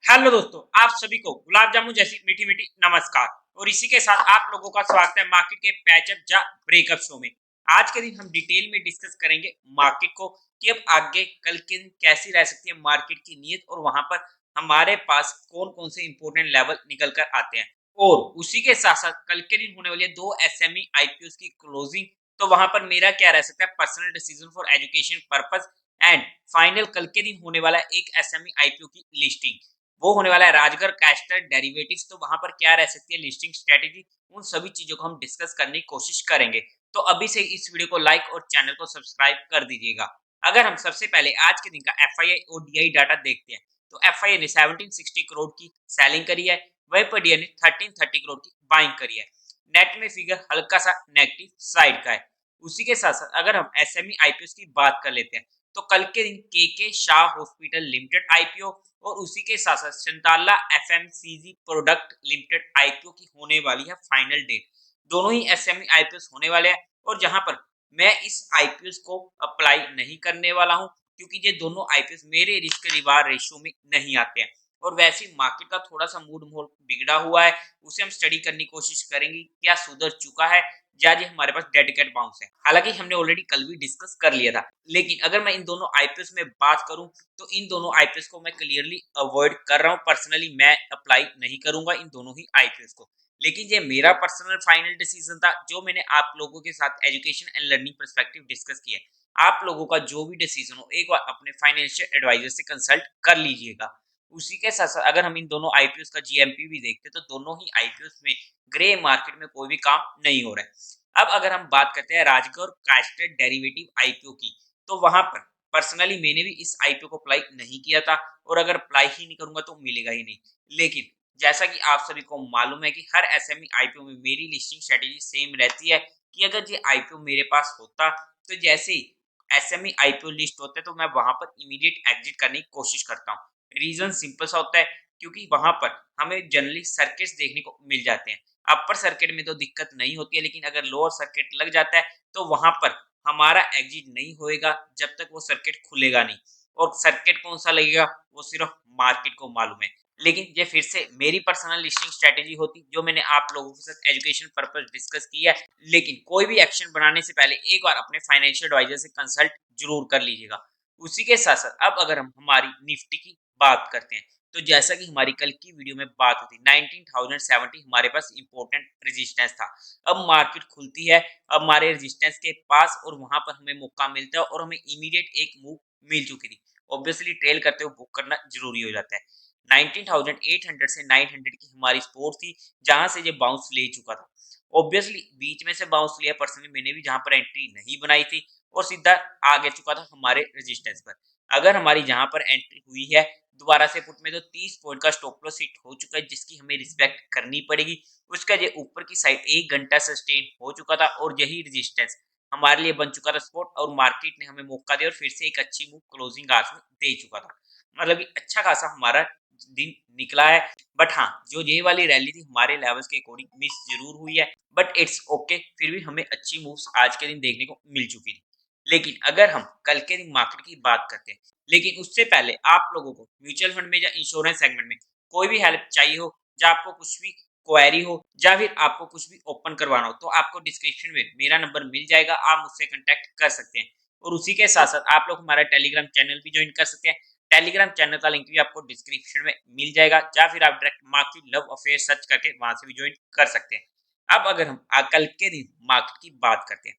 Hello दोस्तों, आप सभी को गुलाब जामुन जैसी मीठी मीठी नमस्कार। और इसी के साथ आप लोगों का स्वागत है मार्केट के पैचअप या ब्रेकअप शो में। आज के दिन हम डिटेल में डिस्कस करेंगे मार्केट को कि अब आगे कल के दिन कैसी रह सकती है मार्केट की नीयत, और वहां पर हमारे पास कौन कौन से इंपॉर्टेंट लेवल निकल कर आते हैं। और उसी के साथ साथ कल के दिन होने वाली है दो एसएमई आईपीओ की क्लोजिंग। तो वहां पर मेरा क्या रह सकता है personal decision for education purpose. And final कल के दिन होने वाला है एक एसएमई आईपीओ की लिस्टिंग, वो होने वाला है राजगढ़ कैस्टर डेरिवेटिव्स। तो वहां पर क्या रह सकती है लिस्टिंग स्ट्रेटेजी, उन सभी चीजों को हम डिस्कस करने की कोशिश करेंगे। तो अभी से इस वीडियो को लाइक और चैनल को सब्सक्राइब कर दीजिएगा। अगर हम सबसे पहले आज के दिन का एफआईआई और डीआई डाटा देखते हैं, तो एफआईआई ने 1760 करोड़ की सेलिंग करी है, वहीं पर डीआई ने 1330 करोड़ की बाइंग करी है। नेट में फिगर हल्का सा नेगेटिव साइड का है। उसी के साथ साथ अगर हम एसएमई आईपीओ की बात कर लेते हैं, तो कल के दिन के शाह हॉस्पिटल लिमिटेड आईपीओ और उसी के साथ साथ संताला एफएमसीजी प्रोडक्ट लिमिटेड आईपीओ की होने वाली है फाइनल डेट। दोनों ही एसएमई आईपीओ होने वाले हैं, और जहां पर मैं इस आईपीओ को अप्लाई नहीं करने वाला हूं, क्योंकि ये दोनों आईपीओ मेरे रिस्क रिवार्ड रेशियो में नहीं आते हैं। और वैसे ही मार्केट का थोड़ा सा मूड माहौल बिगड़ा हुआ है, उसे हम स्टडी करने की कोशिश करेंगे क्या सुधर चुका है, या जी हमारे पास डेडिकेट बाउंस है। हालांकि हमने ऑलरेडी कल भी डिस्कस कर लिया था, लेकिन अगर मैं इन दोनों आईपीओ में बात करूं, तो इन दोनों आईपीएस को मैं क्लियरली अवॉइड कर रहा हूं। पर्सनली मैं अप्लाई नहीं करूंगा इन दोनों ही आईपीएस को। लेकिन ये मेरा पर्सनल फाइनल डिसीजन था, जो मैंने आप लोगों के साथ education and learning perspective discuss किया है। आप लोगों का जो भी डिसीजन हो, एक बार अपने फाइनेंशियल एडवाइजर से कंसल्ट कर लीजिएगा। उसी के साथ साथ अगर हम इन दोनों आईपीएस का जीएमपी भी देखते, तो दोनों ही आईपीएस में ग्रे मार्केट में कोई भी काम नहीं हो रहा है। अब अगर हम बात करते हैं राजगौर कास्टेड डेरिवेटिव आईपीओ की, तो वहां पर पर्सनली मैंने भी इस आईपीओ को अप्लाई नहीं किया था, और अगर अप्लाई ही नहीं करूंगा तो मिलेगा ही नहीं। लेकिन जैसा कि आप सभी को मालूम है कि हर एसएमई आईपीओ में मेरी लिस्टिंग स्ट्रेटेजी सेम रहती है, कि अगर ये आईपीओ मेरे पास होता, तो जैसे ही एसएमई आईपीओ लिस्ट होते तो मैं वहां पर इमीडिएट एग्जिट करने की कोशिश करता हूँ। रीजन सिंपल सा होता है, क्योंकि वहां पर हमें जनरली सर्किट्स देखने को मिल जाते हैं। अपर सर्किट में तो दिक्कत नहीं होती है, लेकिन अगर लोअर सर्किट लग जाता है, तो वहां पर हमारा एग्जिट नहीं होएगा जब तक वो सर्किट खुलेगा नहीं। और सर्किट कौन सा लगेगा वो सिर्फ मार्केट को मालूम है। लेकिन ये फिर से मेरी पर्सनल लिस्टिंग स्ट्रेटेजी होती, जो मैंने आप लोगों के साथ एजुकेशन पर्पस डिस्कस किया है। लेकिन कोई भी एक्शन बनाने से पहले एक बार अपने फाइनेंशियल एडवाइजर से कंसल्ट जरूर कर लीजिएगा। उसी के साथ साथ अब अगर हम हमारी निफ्टी की बात करते हैं, तो जैसा कि हमारी कल की वीडियो में बात हुई थी, 19,070 हमारे पास इंपॉर्टेंट रेजिस्टेंस था। अब मार्केट खुलती है, अब हमारे रेजिस्टेंस के पास, और वहां पर हमें मौका मिलता है, और हमें इमीडिएट एक मूव मिल चुकी थी। ऑब्वियसली ट्रेल करते हुए बुक करना जरूरी हो जाता है। 19,800 से 900 की हमारी सपोर्ट थी, जहां से ये बाउंस ले चुका था। ऑब्वियसली बीच में से बाउंस लिया, पर्सनली मैंने भी जहां पर एंट्री नहीं बनाई थी, और सीधा आगे चुका था हमारे रेजिस्टेंस पर। अगर हमारी जहां पर एंट्री हुई है दोबारा से पुट में, तो 30 पॉइंट का स्टॉप लॉस हिट हो चुका है, जिसकी हमें रिस्पेक्ट करनी पड़ेगी। उसका ये ऊपर की साइड 1 घंटा सस्टेन हो चुका था, और यही रेजिस्टेंस हमारे लिए बन चुका था सपोर्ट, और मार्केट ने हमें मौका दिया और फिर से एक अच्छी मूव क्लोजिंग आवर्स में दे चुका था। मतलब कि अच्छा खासा हमारा दिन निकला है। बट हाँ, जो ये वाली रैली थी हमारे लेवल्स के अकॉर्डिंग मिस जरूर हुई है, बट इट्स ओके, फिर भी हमें अच्छी मूव्स आज के दिन देखने को मिल चुकी थी। लेकिन अगर हम कल के दिन मार्केट की बात करते हैं, लेकिन उससे पहले आप लोगों को म्यूचुअल फंड में या इंश्योरेंस सेगमेंट में कोई भी हेल्प चाहिए हो, या आपको कुछ भी क्वेरी हो, या फिर आपको कुछ भी ओपन करवाना हो, तो आपको डिस्क्रिप्शन में मेरा नंबर मिल जाएगा, आप मुझसे कांटेक्ट कर सकते हैं। और उसी के साथ साथ आप लोग हमारा टेलीग्राम चैनल भी ज्वाइन कर सकते हैं। टेलीग्राम चैनल का लिंक भी आपको डिस्क्रिप्शन में मिल जाएगा, या फिर आप direct market love affair search करके वहां से भी ज्वाइन कर सकते हैं। अब अगर हम कल के दिन मार्केट की बात करते हैं,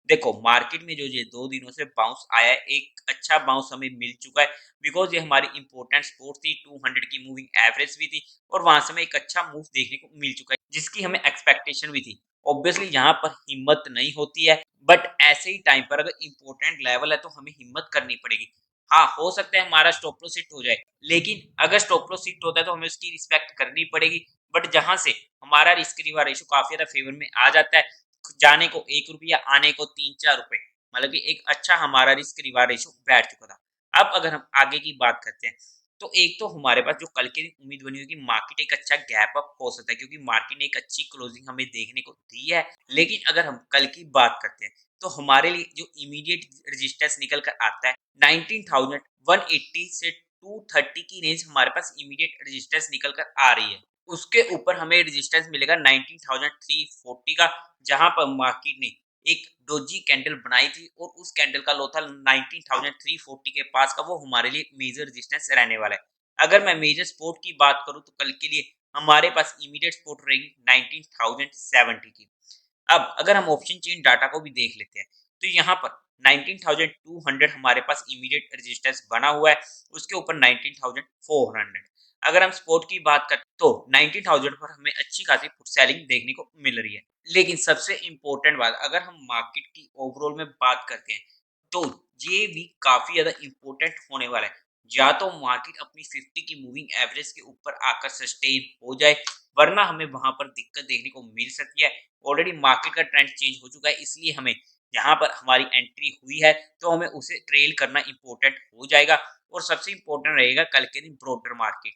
देखो मार्केट में जो ये 2 दिनों से बाउंस आया है, एक अच्छा बाउंस हमें मिल चुका है, बिकॉज ये हमारी इंपॉर्टेंट सपोर्ट थी, 200 की मूविंग एवरेज भी थी, और वहां से हमें एक अच्छा मूव देखने को मिल चुका है, जिसकी हमें एक्सपेक्टेशन भी थी। ऑब्वियसली यहाँ पर हिम्मत नहीं होती है, बट ऐसे ही टाइम पर अगर इंपॉर्टेंट लेवल है तो हमें हिम्मत करनी पड़ेगी। हाँ, हो सकता है हमारा स्टॉप लॉस हिट हो जाए, लेकिन अगर स्टॉप लॉस हिट होता है तो हमें उसकी रिस्पेक्ट करनी पड़ेगी। बट जहां से हमारा रिस्क रिवार्ड रेशियो काफी ज्यादा फेवर में आ जाता है, जाने को 1 रुपया, आने को 3-4 रुपए, मतलब कि एक अच्छा हमारा रिस्क रिवार्ड रेशियो बैठ चुका था। अब अगर हम आगे की बात करते हैं, तो एक तो हमारे पास जो कल के दिन उम्मीद बनी हुई कि मार्केट एक अच्छा गैप अप हो सकता है, क्योंकि मार्केट ने एक अच्छी क्लोजिंग हमें देखने को दी है। लेकिन अगर हम कल की बात करते हैं, तो हमारे लिए जो इमीडिएट रेजिस्टेंस निकल कर आता है 19,180 से 230 की रेंज हमारे पास इमीडिएट रेजिस्टेंस निकल कर आ रही है। उसके ऊपर हमें रेजिस्टेंस मिलेगा 19,340 का, जहां पर मार्केट ने एक डोजी कैंडल बनाई थी और उस कैंडल का लो था 19,340 के पास का, वो हमारे लिए मेजर रेजिस्टेंस रहने वाला है। अगर मैं मेजर सपोर्ट की बात करूं तो कल के लिए हमारे पास इमीडिएट सपोर्ट रहेगी 19,070 की। अब अगर हम ऑप्शन चेन डाटा को भी देख लेते हैं तो यहाँ पर 19,200 हमारे पास इमीडिएट रेजिस्टेंस बना हुआ है, उसके ऊपर 19,400। अगर हम सपोर्ट की बात करें तो 19,000 पर हमें अच्छी खासी फुट सेलिंग देखने को मिल रही है। लेकिन सबसे इंपॉर्टेंट बात, अगर हम मार्केट की ओवरऑल में बात करते हैं तो ये भी काफी ज्यादा इंपॉर्टेंट होने वाला है। या तो मार्केट अपनी 50 की मूविंग एवरेज के ऊपर आकर सस्टेन हो जाए, वरना हमें वहां पर दिक्कत देखने को मिल सकती है। ऑलरेडी मार्केट का ट्रेंड चेंज हो चुका है, इसलिए हमें यहाँ पर हमारी एंट्री हुई है तो हमें उसे ट्रेल करना इंपॉर्टेंट हो जाएगा। और सबसे इंपॉर्टेंट रहेगा कल के दिन ब्रोडर मार्केट,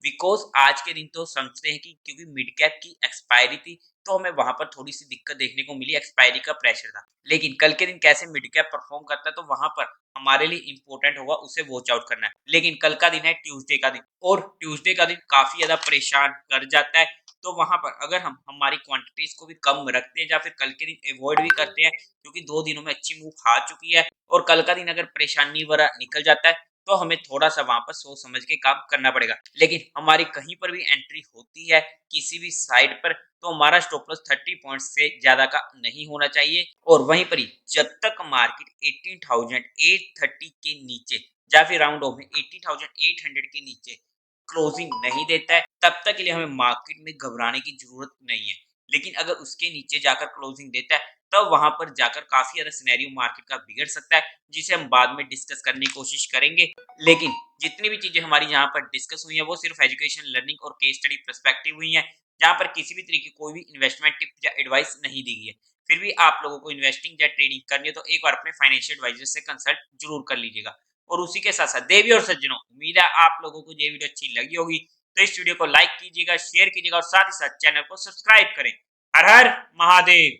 बिकॉज आज के दिन तो समझते हैं कि क्योंकि मिड कैप की एक्सपायरी थी तो हमें वहां पर थोड़ी सी दिक्कत देखने को मिली, एक्सपायरी का प्रेशर था। लेकिन कल के दिन कैसे मिड कैप परफॉर्म करता है तो वहां पर हमारे लिए इंपॉर्टेंट होगा उसे वॉच आउट करना है। लेकिन कल का दिन है ट्यूसडे का दिन, और ट्यूसडे का दिन काफी ज्यादा परेशान कर जाता है। तो वहां पर अगर हम हमारी क्वांटिटीज को भी कम रखते हैं या फिर कल के दिन अवॉइड भी करते हैं, क्योंकि 2 दिनों में अच्छी मूव आ चुकी है और कल का दिन अगर परेशानी भरा निकल जाता है तो हमें थोड़ा सा वहां पर सोच समझ के काम करना पड़ेगा। लेकिन हमारी कहीं पर भी एंट्री होती है किसी भी साइड पर तो हमारा स्टॉप लॉस 30 पॉइंट से ज्यादा का नहीं होना चाहिए। और वहीं पर ही जब तक मार्केट 18,830 के नीचे या फिर राउंड ऑफ में 18,800 के नीचे क्लोजिंग नहीं देता है, तब तक के लिए हमें मार्केट में घबराने की जरूरत नहीं है। लेकिन अगर उसके नीचे जाकर क्लोजिंग देता है तब वहां पर जाकर काफी ज्यादा सिनेरियो मार्केट का बिगड़ सकता है, जिसे हम बाद में डिस्कस करने की कोशिश करेंगे। लेकिन जितनी भी चीजें हमारी यहाँ पर डिस्कस हुई है वो सिर्फ एजुकेशन, लर्निंग और केस स्टडी पर्सपेक्टिव हुई है, जहाँ पर किसी भी तरीके की कोई भी इन्वेस्टमेंट टिप या एडवाइस नहीं दी गई है। फिर भी आप लोगों को इन्वेस्टिंग या ट्रेडिंग करनी है तो एक बार अपने फाइनेंशियल एडवाइजर से कंसल्ट जरूर कर लीजिएगा। और उसी के साथ साथ देवी और सज्जनों, उम्मीद है आप लोगों को ये वीडियो अच्छी लगी होगी, तो इस वीडियो को लाइक कीजिएगा, शेयर कीजिएगा और साथ ही साथ चैनल को सब्सक्राइब करें। हर हर महादेव।